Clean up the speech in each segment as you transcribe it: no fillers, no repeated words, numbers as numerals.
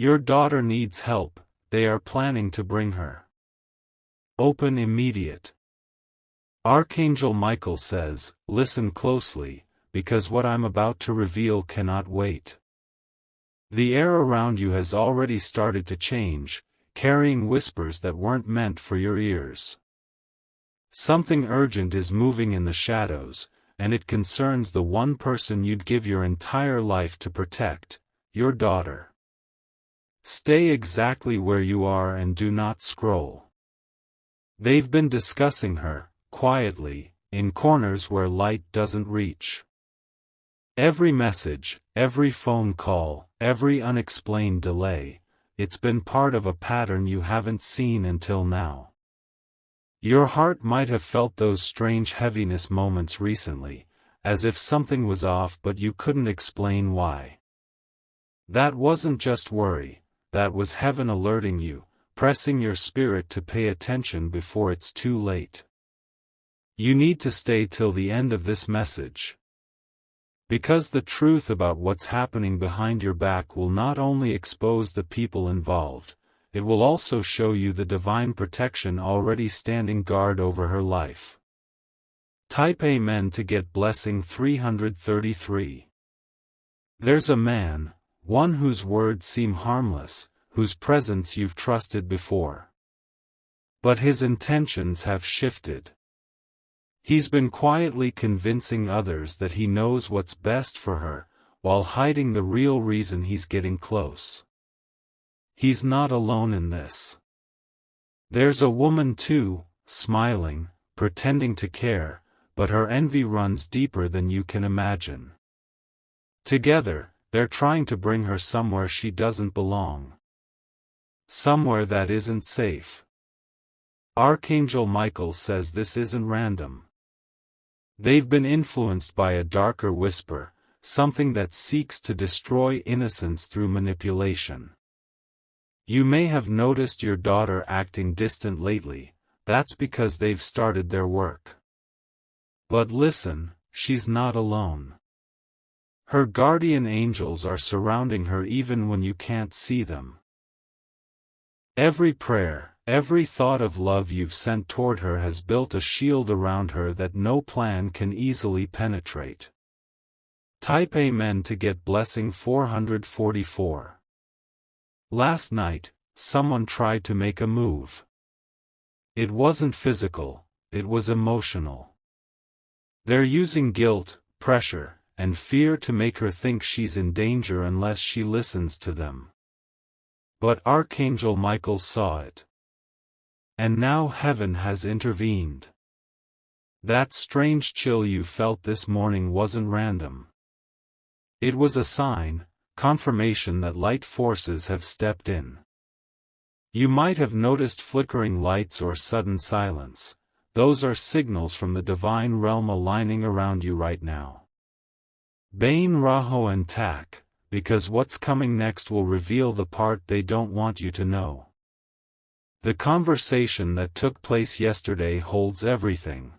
Your daughter needs help, they are planning to bring her. Open immediate. Archangel Michael says, listen closely, because what I'm about to reveal cannot wait. The air around you has already started to change, carrying whispers that weren't meant for your ears. Something urgent is moving in the shadows, and it concerns the one person you'd give your entire life to protect, your daughter. Stay exactly where you are and do not scroll. They've been discussing her, quietly, in corners where light doesn't reach. Every message, every phone call, every unexplained delay, it's been part of a pattern you haven't seen until now. Your heart might have felt those strange heaviness moments recently, as if something was off but you couldn't explain why. That wasn't just worry, that was heaven alerting you, pressing your spirit to pay attention before it's too late. You need to stay till the end of this message. Because the truth about what's happening behind your back will not only expose the people involved, it will also show you the divine protection already standing guard over her life. Type Amen to get blessing 333. There's a man, one whose words seem harmless, whose presence you've trusted before. But his intentions have shifted. He's been quietly convincing others that he knows what's best for her, while hiding the real reason he's getting close. He's not alone in this. There's a woman too, smiling, pretending to care, but her envy runs deeper than you can imagine. Together, they're trying to bring her somewhere she doesn't belong. Somewhere that isn't safe. Archangel Michael says this isn't random. They've been influenced by a darker whisper, something that seeks to destroy innocence through manipulation. You may have noticed your daughter acting distant lately, that's because they've started their work. But listen, she's not alone. Her guardian angels are surrounding her even when you can't see them. Every prayer, every thought of love you've sent toward her has built a shield around her that no plan can easily penetrate. Type Amen to get blessing 444. Last night, someone tried to make a move. It wasn't physical, it was emotional. They're using guilt, pressure, and fear to make her think she's in danger unless she listens to them. But Archangel Michael saw it. And now heaven has intervened. That strange chill you felt this morning wasn't random. It was a sign, confirmation that light forces have stepped in. You might have noticed flickering lights or sudden silence. Those are signals from the divine realm aligning around you right now. Bain Raho and Tak, because what's coming next will reveal the part they don't want you to know. The conversation that took place yesterday holds everything.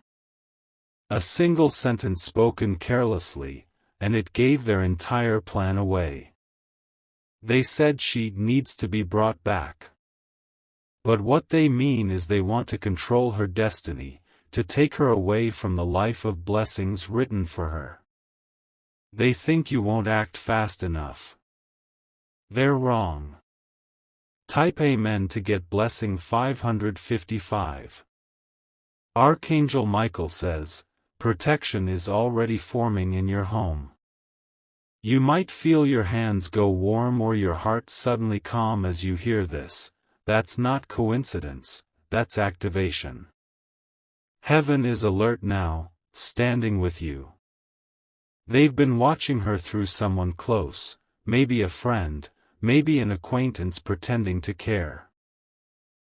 A single sentence spoken carelessly, and it gave their entire plan away. They said she needs to be brought back. But what they mean is they want to control her destiny, to take her away from the life of blessings written for her. They think you won't act fast enough. They're wrong. Type Amen to get blessing 555. Archangel Michael says, protection is already forming in your home. You might feel your hands go warm or your heart suddenly calm as you hear this. That's not coincidence, that's activation. Heaven is alert now, standing with you. They've been watching her through someone close, maybe a friend, maybe an acquaintance pretending to care.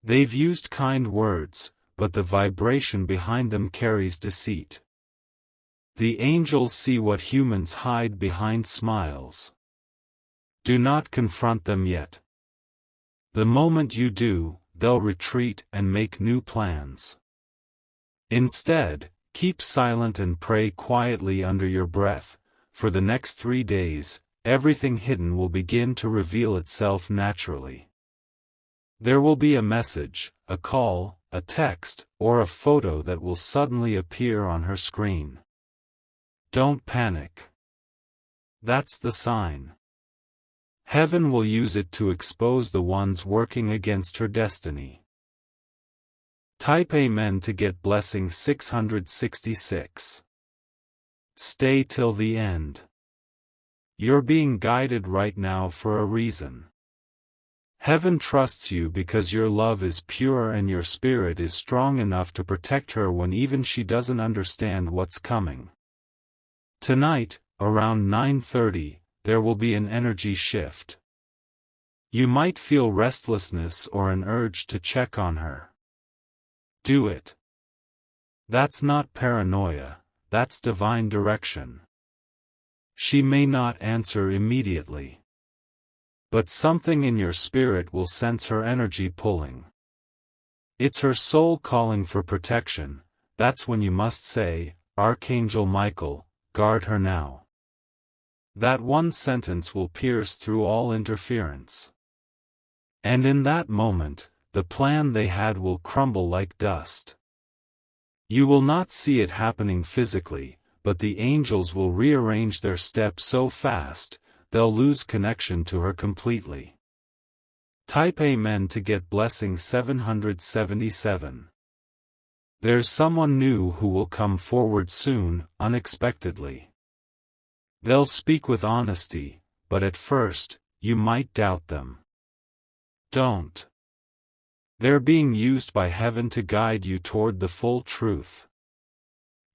They've used kind words, but the vibration behind them carries deceit. The angels see what humans hide behind smiles. Do not confront them yet. The moment you do, they'll retreat and make new plans. Instead, keep silent and pray quietly under your breath. For the next 3 days, everything hidden will begin to reveal itself naturally. There will be a message, a call, a text, or a photo that will suddenly appear on her screen. Don't panic. That's the sign. Heaven will use it to expose the ones working against her destiny. Type Amen to get blessing 666. Stay till the end. You're being guided right now for a reason. Heaven trusts you because your love is pure and your spirit is strong enough to protect her when even she doesn't understand what's coming. Tonight, around 9:30, there will be an energy shift. You might feel restlessness or an urge to check on her. Do it. That's not paranoia, that's divine direction. She may not answer immediately. But something in your spirit will sense her energy pulling. It's her soul calling for protection. That's when you must say, Archangel Michael, guard her now. That one sentence will pierce through all interference. And in that moment, the plan they had will crumble like dust. You will not see it happening physically, but the angels will rearrange their steps so fast, they'll lose connection to her completely. Type Amen to get blessing 777. There's someone new who will come forward soon, unexpectedly. They'll speak with honesty, but at first, you might doubt them. Don't. They're being used by heaven to guide you toward the full truth.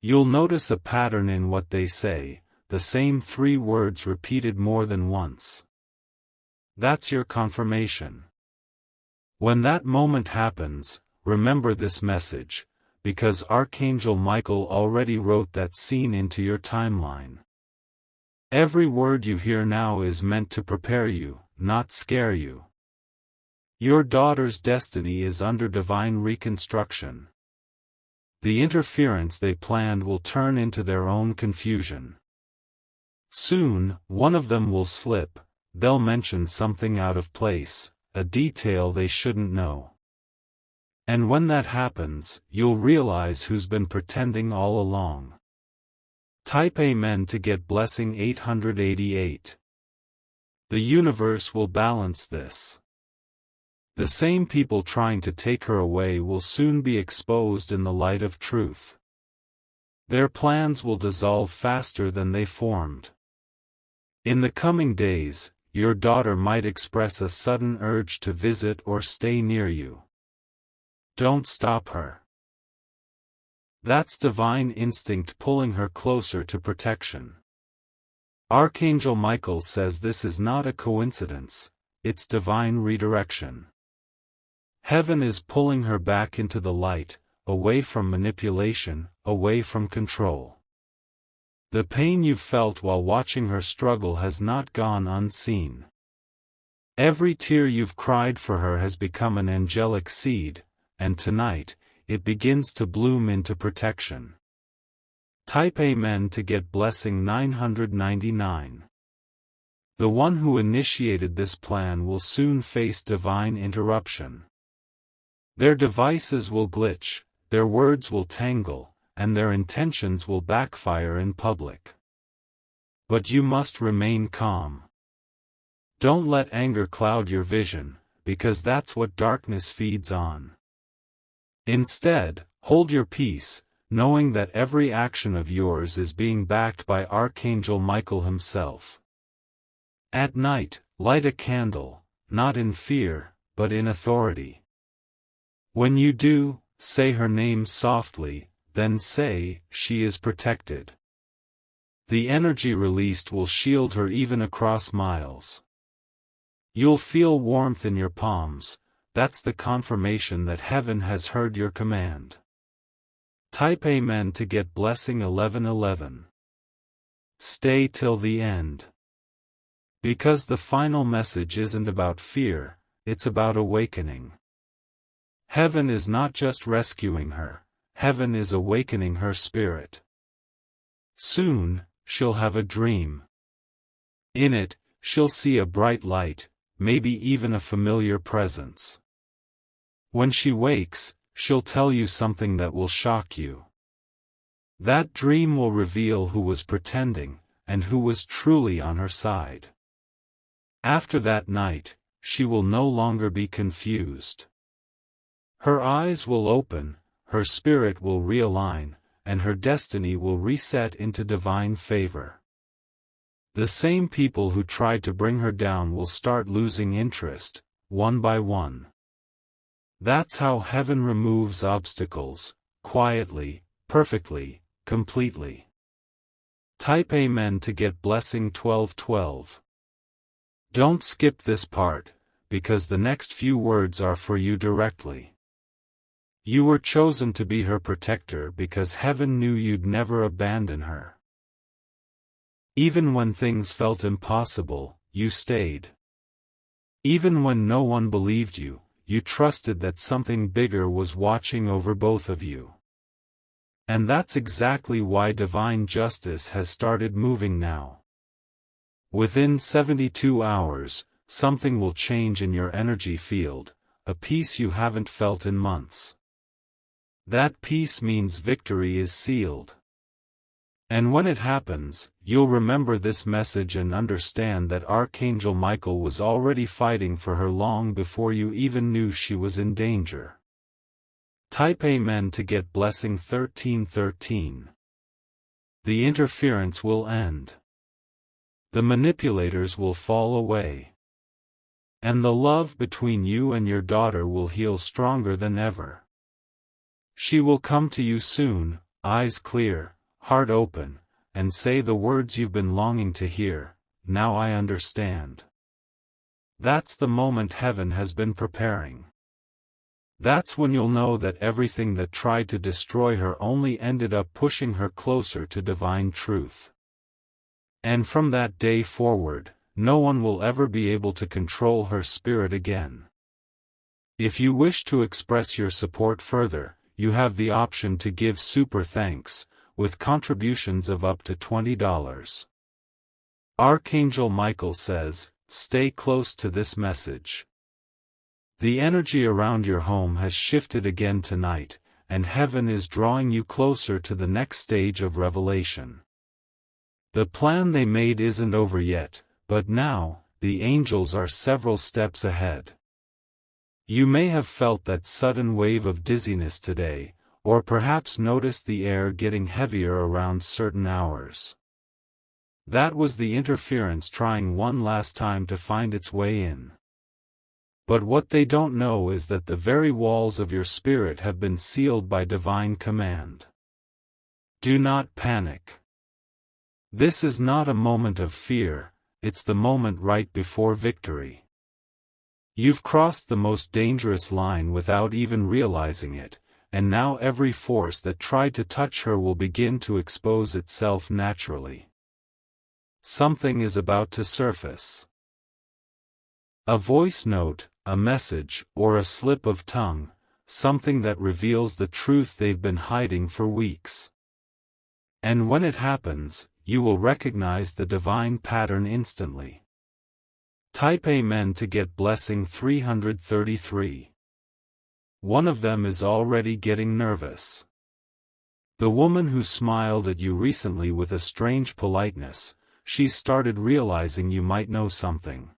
You'll notice a pattern in what they say, the same 3 words repeated more than once. That's your confirmation. When that moment happens, remember this message, because Archangel Michael already wrote that scene into your timeline. Every word you hear now is meant to prepare you, not scare you. Your daughter's destiny is under divine reconstruction. The interference they planned will turn into their own confusion. Soon, one of them will slip, they'll mention something out of place, a detail they shouldn't know. And when that happens, you'll realize who's been pretending all along. Type Amen to get blessing 888. The universe will balance this. The same people trying to take her away will soon be exposed in the light of truth. Their plans will dissolve faster than they formed. In the coming days, your daughter might express a sudden urge to visit or stay near you. Don't stop her. That's divine instinct pulling her closer to protection. Archangel Michael says this is not a coincidence, it's divine redirection. Heaven is pulling her back into the light, away from manipulation, away from control. The pain you felt while watching her struggle has not gone unseen. Every tear you've cried for her has become an angelic seed, and tonight, it begins to bloom into protection. Type Amen to get blessing 999. The one who initiated this plan will soon face divine interruption. Their devices will glitch, their words will tangle, and their intentions will backfire in public. But you must remain calm. Don't let anger cloud your vision, because that's what darkness feeds on. Instead, hold your peace, knowing that every action of yours is being backed by Archangel Michael himself. At night, light a candle, not in fear, but in authority. When you do, say her name softly, then say, she is protected. The energy released will shield her even across miles. You'll feel warmth in your palms, that's the confirmation that heaven has heard your command. Type Amen to get blessing 1111. Stay till the end. Because the final message isn't about fear, it's about awakening. Heaven is not just rescuing her, heaven is awakening her spirit. Soon, she'll have a dream. In it, she'll see a bright light, maybe even a familiar presence. When she wakes, she'll tell you something that will shock you. That dream will reveal who was pretending, and who was truly on her side. After that night, she will no longer be confused. Her eyes will open, her spirit will realign, and her destiny will reset into divine favor. The same people who tried to bring her down will start losing interest, one by one. That's how heaven removes obstacles, quietly, perfectly, completely. Type Amen to get blessing 1212. Don't skip this part, because the next few words are for you directly. You were chosen to be her protector because heaven knew you'd never abandon her. Even when things felt impossible, you stayed. Even when no one believed you, you trusted that something bigger was watching over both of you. And that's exactly why divine justice has started moving now. Within 72 hours, something will change in your energy field, a peace you haven't felt in months. That peace means victory is sealed. And when it happens, you'll remember this message and understand that Archangel Michael was already fighting for her long before you even knew she was in danger. Type Amen to get blessing 1313. The interference will end. The manipulators will fall away. And the love between you and your daughter will heal stronger than ever. She will come to you soon, eyes clear, heart open, and say the words you've been longing to hear, "Now I understand." That's the moment heaven has been preparing. That's when you'll know that everything that tried to destroy her only ended up pushing her closer to divine truth. And from that day forward, no one will ever be able to control her spirit again. If you wish to express your support further, you have the option to give super thanks, with contributions of up to $20. Archangel Michael says, stay close to this message. The energy around your home has shifted again tonight, and heaven is drawing you closer to the next stage of revelation. The plan they made isn't over yet, but now, the angels are several steps ahead. You may have felt that sudden wave of dizziness today, or perhaps noticed the air getting heavier around certain hours. That was the interference trying one last time to find its way in. But what they don't know is that the very walls of your spirit have been sealed by divine command. Do not panic. This is not a moment of fear, it's the moment right before victory. You've crossed the most dangerous line without even realizing it, and now every force that tried to touch her will begin to expose itself naturally. Something is about to surface. A voice note, a message, or a slip of tongue, something that reveals the truth they've been hiding for weeks. And when it happens, you will recognize the divine pattern instantly. Type Amen to get blessing 333. One of them is already getting nervous. The woman who smiled at you recently with a strange politeness, she's started realizing you might know something.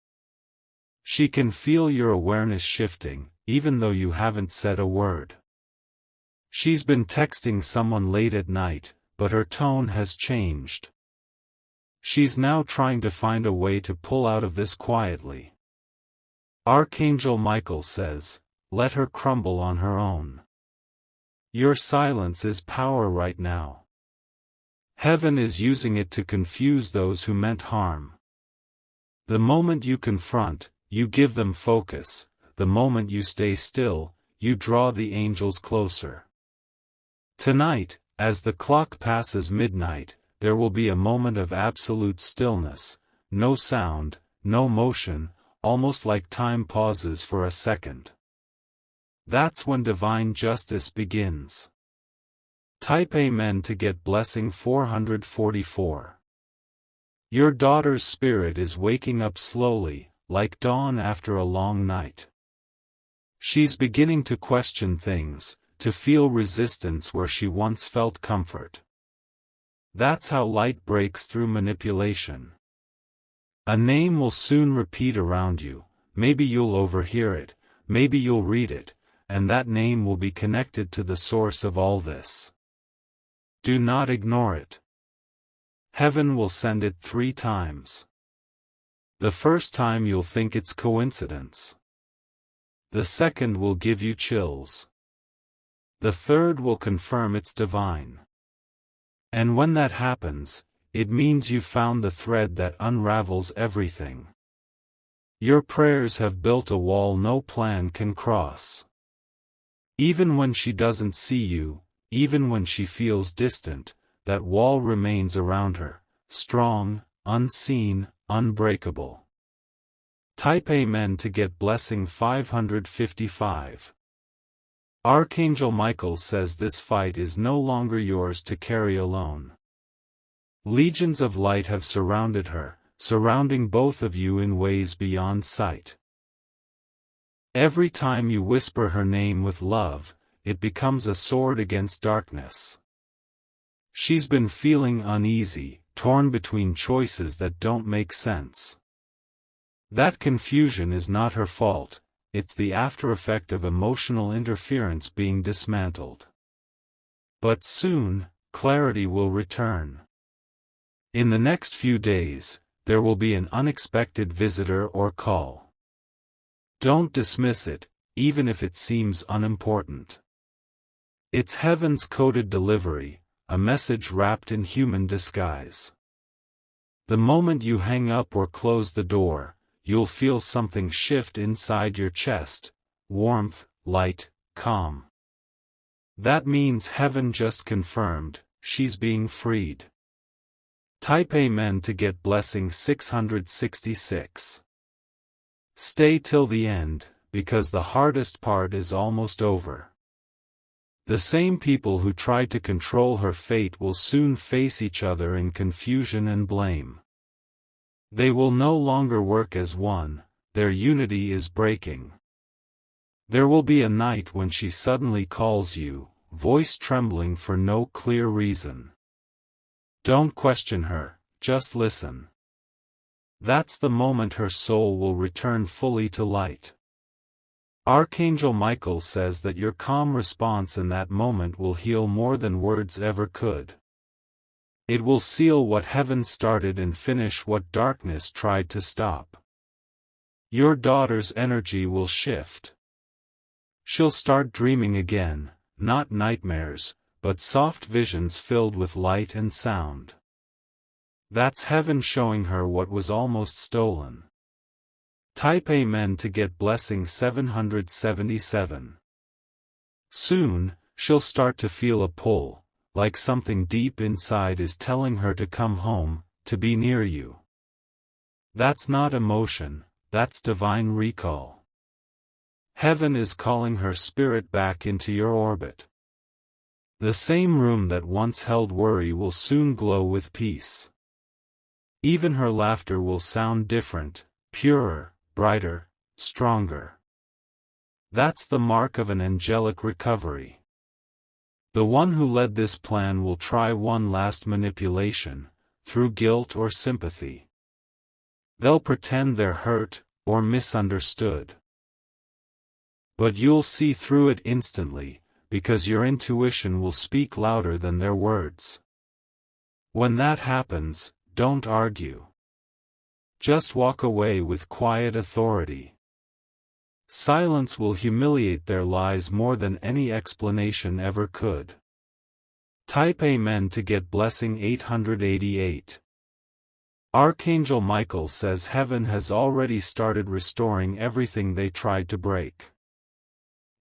She can feel your awareness shifting, even though you haven't said a word. She's been texting someone late at night, but her tone has changed. She's now trying to find a way to pull out of this quietly. Archangel Michael says, let her crumble on her own. Your silence is power right now. Heaven is using it to confuse those who meant harm. The moment you confront, you give them focus. The moment you stay still, you draw the angels closer. Tonight, as the clock passes midnight, there will be a moment of absolute stillness, no sound, no motion, almost like time pauses for a second. That's when divine justice begins. Type Amen to get blessing 444. Your daughter's spirit is waking up slowly, like dawn after a long night. She's beginning to question things, to feel resistance where she once felt comfort. That's how light breaks through manipulation. A name will soon repeat around you, maybe you'll overhear it, maybe you'll read it, and that name will be connected to the source of all this. Do not ignore it. Heaven will send it 3 times. The first time you'll think it's coincidence. The second will give you chills. The third will confirm it's divine. And when that happens, it means you've found the thread that unravels everything. Your prayers have built a wall no plan can cross. Even when she doesn't see you, even when she feels distant, that wall remains around her, strong, unseen, unbreakable. Type Amen to get blessing 555. Archangel Michael says this fight is no longer yours to carry alone. Legions of light have surrounded her, surrounding both of you in ways beyond sight. Every time you whisper her name with love, it becomes a sword against darkness. She's been feeling uneasy, torn between choices that don't make sense. That confusion is not her fault, it's the aftereffect of emotional interference being dismantled. But soon, clarity will return. In the next few days, there will be an unexpected visitor or call. Don't dismiss it, even if it seems unimportant. It's heaven's coded delivery, a message wrapped in human disguise. The moment you hang up or close the door, you'll feel something shift inside your chest, warmth, light, calm. That means heaven just confirmed, she's being freed. Type Amen to get blessing 666. Stay till the end, because the hardest part is almost over. The same people who tried to control her fate will soon face each other in confusion and blame. They will no longer work as one, their unity is breaking. There will be a night when she suddenly calls you, voice trembling for no clear reason. Don't question her, just listen. That's the moment her soul will return fully to light. Archangel Michael says that your calm response in that moment will heal more than words ever could. It will seal what heaven started and finish what darkness tried to stop. Your daughter's energy will shift. She'll start dreaming again, not nightmares, but soft visions filled with light and sound. That's heaven showing her what was almost stolen. Type Amen to get blessing 777. Soon, she'll start to feel a pull, like something deep inside is telling her to come home, to be near you. That's not emotion, that's divine recall. Heaven is calling her spirit back into your orbit. The same room that once held worry will soon glow with peace. Even her laughter will sound different, purer, brighter, stronger. That's the mark of an angelic recovery. The one who led this plan will try one last manipulation, through guilt or sympathy. They'll pretend they're hurt, or misunderstood. But you'll see through it instantly, because your intuition will speak louder than their words. When that happens, don't argue. Just walk away with quiet authority. Silence will humiliate their lies more than any explanation ever could. Type Amen to get blessing 888. Archangel Michael says heaven has already started restoring everything they tried to break.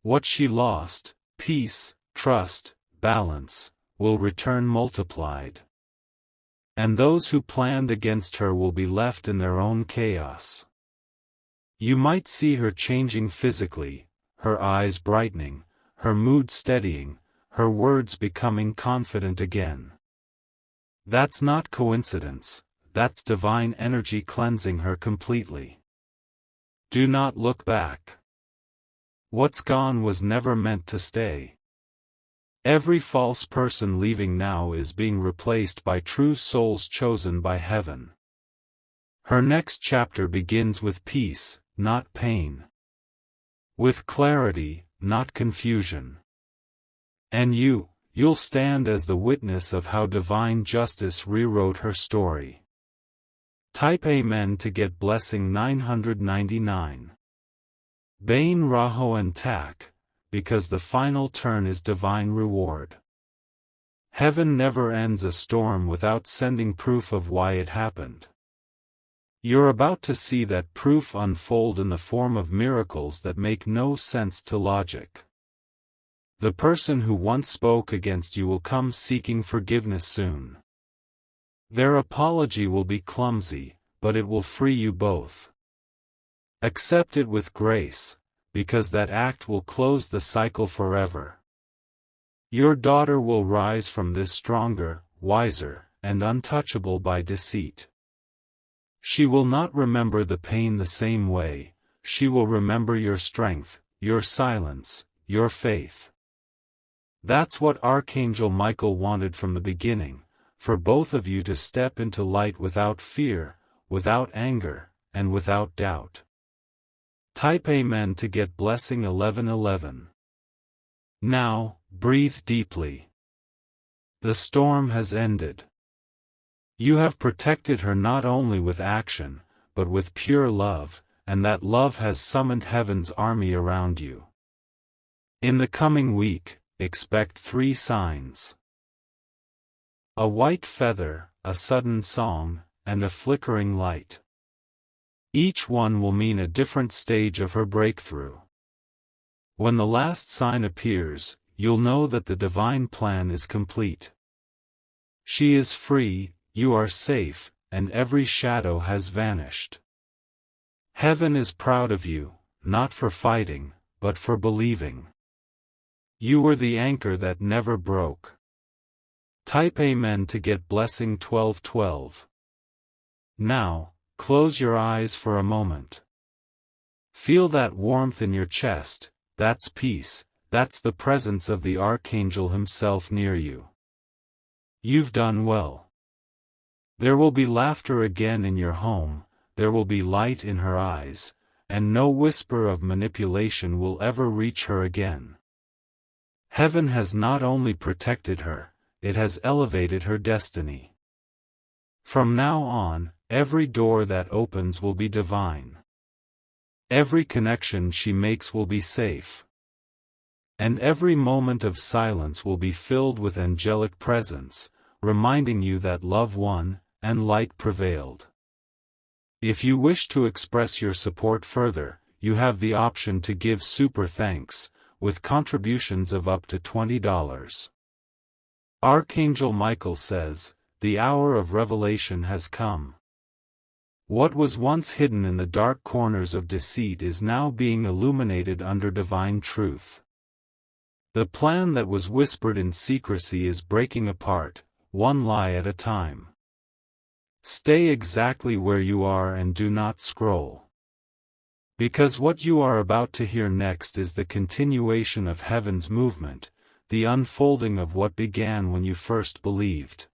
What she lost, peace, trust, balance, will return multiplied. And those who planned against her will be left in their own chaos. You might see her changing physically, her eyes brightening, her mood steadying, her words becoming confident again. That's not coincidence, that's divine energy cleansing her completely. Do not look back. What's gone was never meant to stay. Every false person leaving now is being replaced by true souls chosen by heaven. Her next chapter begins with peace, not pain. With clarity, not confusion. And you'll stand as the witness of how divine justice rewrote her story. Type Amen to get blessing 999. Bain Rahoan Tak, because the final turn is divine reward. Heaven never ends a storm without sending proof of why it happened. You're about to see that proof unfold in the form of miracles that make no sense to logic. The person who once spoke against you will come seeking forgiveness soon. Their apology will be clumsy, but it will free you both. Accept it with grace, because that act will close the cycle forever. Your daughter will rise from this stronger, wiser, and untouchable by deceit. She will not remember the pain the same way, she will remember your strength, your silence, your faith. That's what Archangel Michael wanted from the beginning, for both of you to step into light without fear, without anger, and without doubt. Type Amen to get blessing 1111. Now, breathe deeply. The storm has ended. You have protected her not only with action, but with pure love, and that love has summoned heaven's army around you. In the coming week, expect 3 signs. A white feather, a sudden song, and a flickering light. Each one will mean a different stage of her breakthrough. When the last sign appears, you'll know that the divine plan is complete. She is free, you are safe, and every shadow has vanished. Heaven is proud of you, not for fighting, but for believing. You were the anchor that never broke. Type Amen to get blessing 1212. Now, close your eyes for a moment. Feel that warmth in your chest, that's peace, that's the presence of the Archangel himself near you. You've done well. There will be laughter again in your home, there will be light in her eyes, and no whisper of manipulation will ever reach her again. Heaven has not only protected her, it has elevated her destiny. From now on, every door that opens will be divine. Every connection she makes will be safe. And every moment of silence will be filled with angelic presence, reminding you that love won, and light prevailed. If you wish to express your support further, you have the option to give super thanks, with contributions of up to $20. Archangel Michael says, the hour of revelation has come. What was once hidden in the dark corners of deceit is now being illuminated under divine truth. The plan that was whispered in secrecy is breaking apart, one lie at a time. Stay exactly where you are and do not scroll. Because what you are about to hear next is the continuation of heaven's movement, the unfolding of what began when you first believed.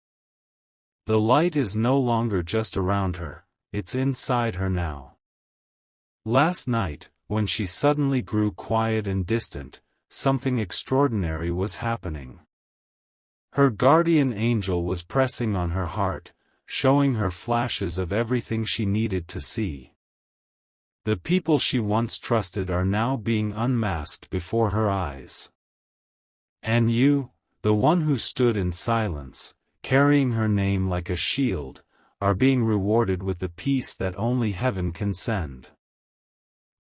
The light is no longer just around her, it's inside her now. Last night, when she suddenly grew quiet and distant, something extraordinary was happening. Her guardian angel was pressing on her heart, showing her flashes of everything she needed to see. The people she once trusted are now being unmasked before her eyes. And you, the one who stood in silence, carrying her name like a shield, are being rewarded with the peace that only heaven can send.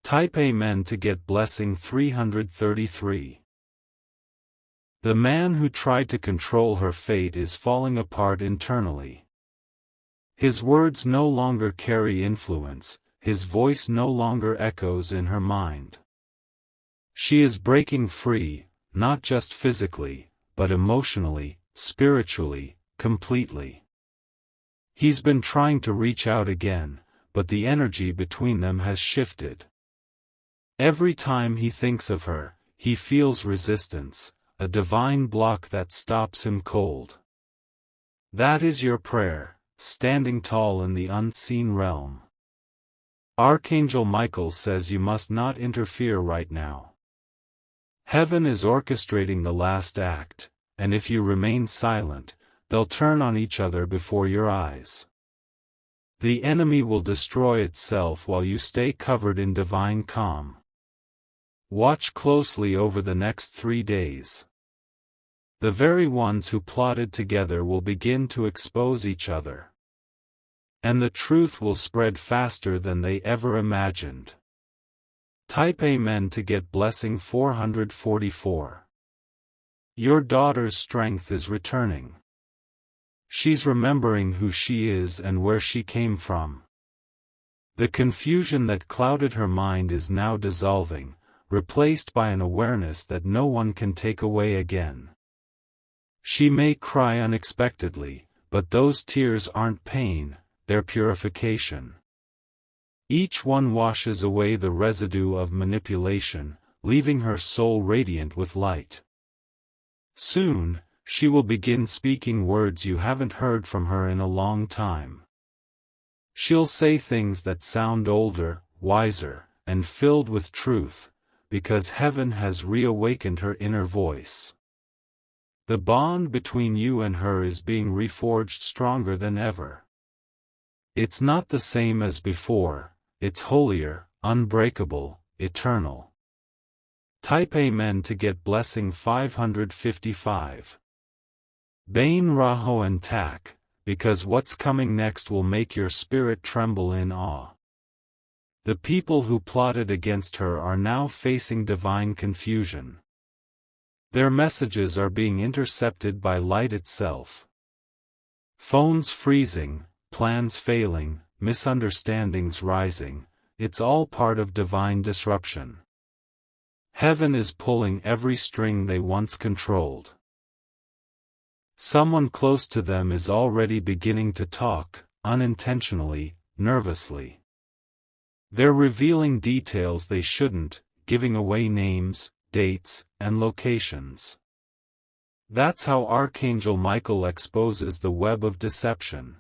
Type Amen to get blessing 333. The man who tried to control her fate is falling apart internally. His words no longer carry influence, his voice no longer echoes in her mind. She is breaking free, not just physically, but emotionally, spiritually, completely. He's been trying to reach out again, but the energy between them has shifted. Every time he thinks of her, he feels resistance, a divine block that stops him cold. That is your prayer, standing tall in the unseen realm. Archangel Michael says you must not interfere right now. Heaven is orchestrating the last act, and if you remain silent, they'll turn on each other before your eyes. The enemy will destroy itself while you stay covered in divine calm. Watch closely over the next 3 days. The very ones who plotted together will begin to expose each other. And the truth will spread faster than they ever imagined. Type Amen to get blessing 444. Your daughter's strength is returning. She's remembering who she is and where she came from. The confusion that clouded her mind is now dissolving, replaced by an awareness that no one can take away again. She may cry unexpectedly, but those tears aren't pain, they're purification. Each one washes away the residue of manipulation, leaving her soul radiant with light. Soon, she will begin speaking words you haven't heard from her in a long time. She'll say things that sound older, wiser, and filled with truth, because heaven has reawakened her inner voice. The bond between you and her is being reforged stronger than ever. It's not the same as before, it's holier, unbreakable, eternal. Type Amen to get blessing 555. Bain Raho and Tak, because what's coming next will make your spirit tremble in awe. The people who plotted against her are now facing divine confusion. Their messages are being intercepted by light itself. Phones freezing, plans failing, misunderstandings rising, it's all part of divine disruption. Heaven is pulling every string they once controlled. Someone close to them is already beginning to talk, unintentionally, nervously. They're revealing details they shouldn't, giving away names, dates, and locations. That's how Archangel Michael exposes the web of deception.